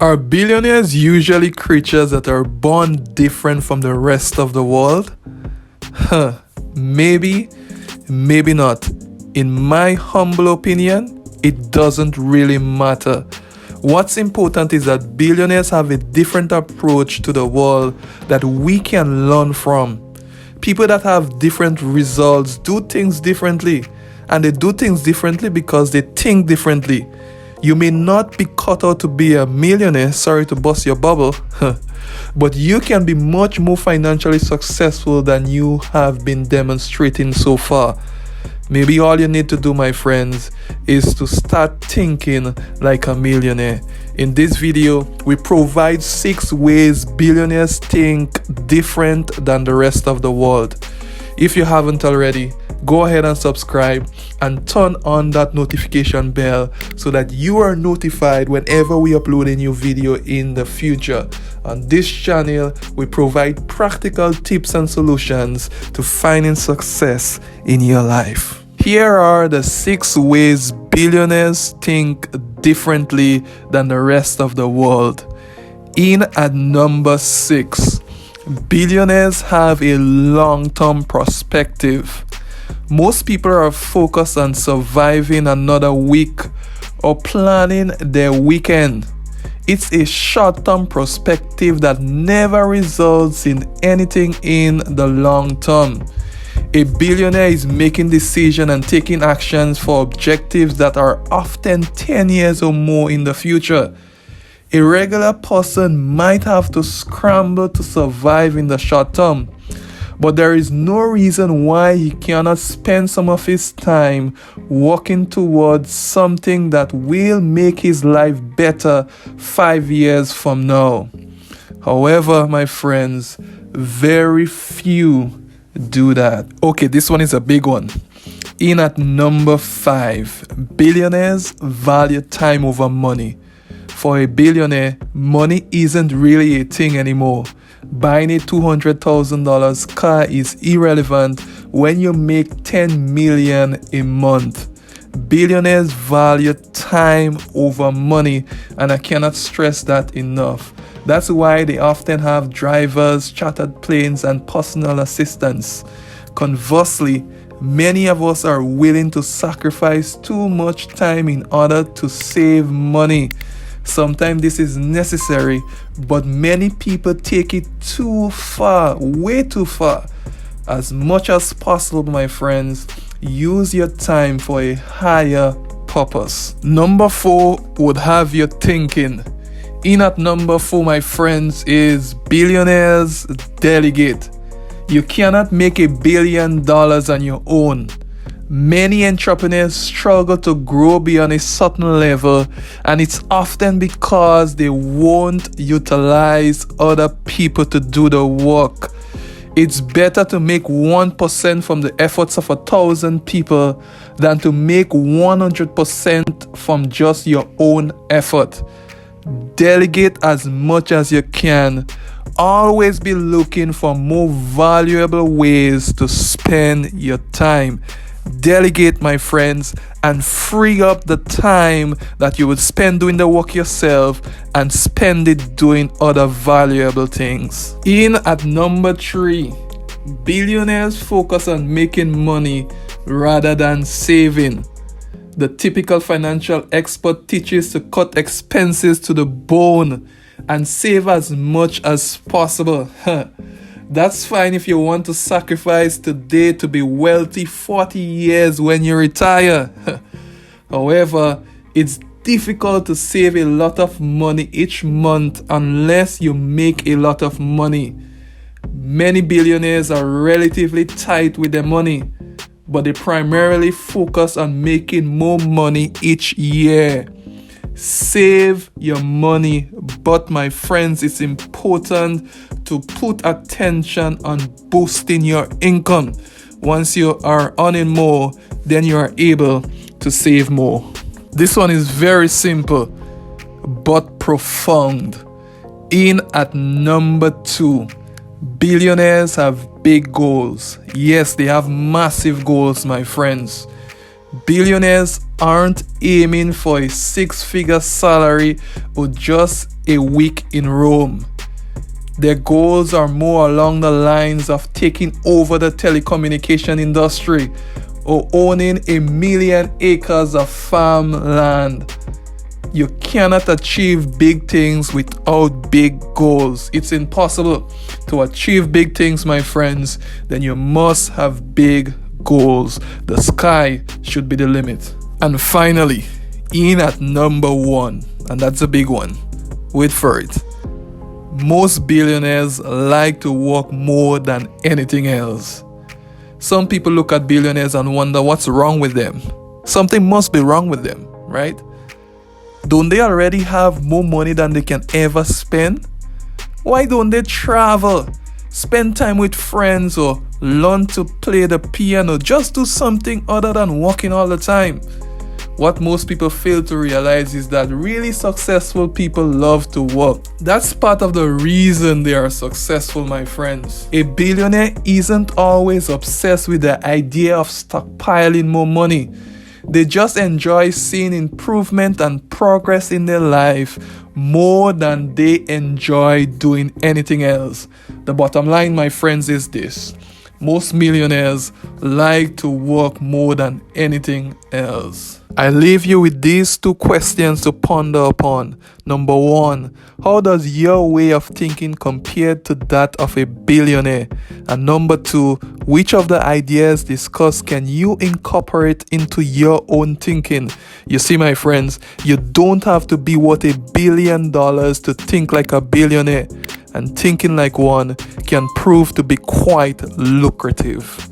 Are billionaires usually creatures that are born different from the rest of the world? Maybe, maybe not. In my humble opinion, it doesn't really matter. What's important is that billionaires have a different approach to the world that we can learn from. People that have different results do things differently, and they do things differently because they think differently. You may not be cut out to be a millionaire, sorry to bust your bubble, but you can be much more financially successful than you have been demonstrating so far. Maybe all you need to do, my friends, is to start thinking like a millionaire. In this video, we provide 6 ways billionaires think different than the rest of the world. If you haven't already, go ahead and subscribe and turn on that notification bell so that you are notified whenever we upload a new video in the future. On this channel, we provide practical tips and solutions to finding success in your life. Here are the 6 ways billionaires think differently than the rest of the world. In at number 6, billionaires have a long-term perspective. Most people are focused on surviving another week or planning their weekend. It's a short-term perspective that never results in anything in the long term. A billionaire is making decisions and taking actions for objectives that are often 10 years or more in the future. A regular person might have to scramble to survive in the short term, but there is no reason why he cannot spend some of his time working towards something that will make his life better 5 years from now. However, my friends, very few do that. Okay, this one is a big one. In at number 5, billionaires value time over money. For a billionaire, money isn't really a thing anymore. Buying a $200,000 car is irrelevant when you make $10 million a month. Billionaires value time over money, and I cannot stress that enough. That's why they often have drivers, chartered planes, and personal assistants. Conversely, many of us are willing to sacrifice too much time in order to save money. Sometimes this is necessary, but many people take it too far, way too far. As much as possible, my friends, use your time for a higher purpose. Number 4 would have you thinking. In at number 4, my friends, is billionaires delegate. You cannot make $1 billion on your own. Many entrepreneurs struggle to grow beyond a certain level, and it's often because they won't utilize other people to do the work. It's better to make 1% from the efforts of 1,000 people than to make 100% from just your own effort. Delegate as much as you can. Always be looking for more valuable ways to spend your time. Delegate, my friends, and free up the time that you would spend doing the work yourself and spend it doing other valuable things. In at number 3, billionaires focus on making money rather than saving. The typical financial expert teaches to cut expenses to the bone and save as much as possible. That's fine if you want to sacrifice today to be wealthy 40 years when you retire. However, it's difficult to save a lot of money each month unless you make a lot of money. Many billionaires are relatively tight with their money, but they primarily focus on making more money each year. Save your money, but my friends, it's important to put attention on boosting your income. Once you are earning more, then you are able to save more. This one is very simple but profound. In at number 2, billionaires have big goals. Yes, they have massive goals, my friends. Billionaires aren't aiming for a 6-figure salary or just a week in Rome. Their goals are more along the lines of taking over the telecommunication industry or owning 1,000,000 acres of farmland. You cannot achieve big things without big goals. It's impossible to achieve big things, my friends. Then you must have big goals. The sky should be the limit. And finally, in at number 1, and that's a big one. Wait for it. Most billionaires like to work more than anything else. Some people look at billionaires and wonder what's wrong with them. Something must be wrong with them, right? Don't they already have more money than they can ever spend? Why don't they travel, spend time with friends, or learn to play the piano? Just do something other than working all the time. What most people fail to realize is that really successful people love to work. That's part of the reason they are successful, my friends. A billionaire isn't always obsessed with the idea of stockpiling more money. They just enjoy seeing improvement and progress in their life more than they enjoy doing anything else. The bottom line, my friends, is this. Most millionaires like to work more than anything else. I leave you with these 2 questions to ponder upon. Number 1, how does your way of thinking compare to that of a billionaire? And number 2, which of the ideas discussed can you incorporate into your own thinking? You see, my friends, you don't have to be worth $1 billion to think like a billionaire. And thinking like one can prove to be quite lucrative.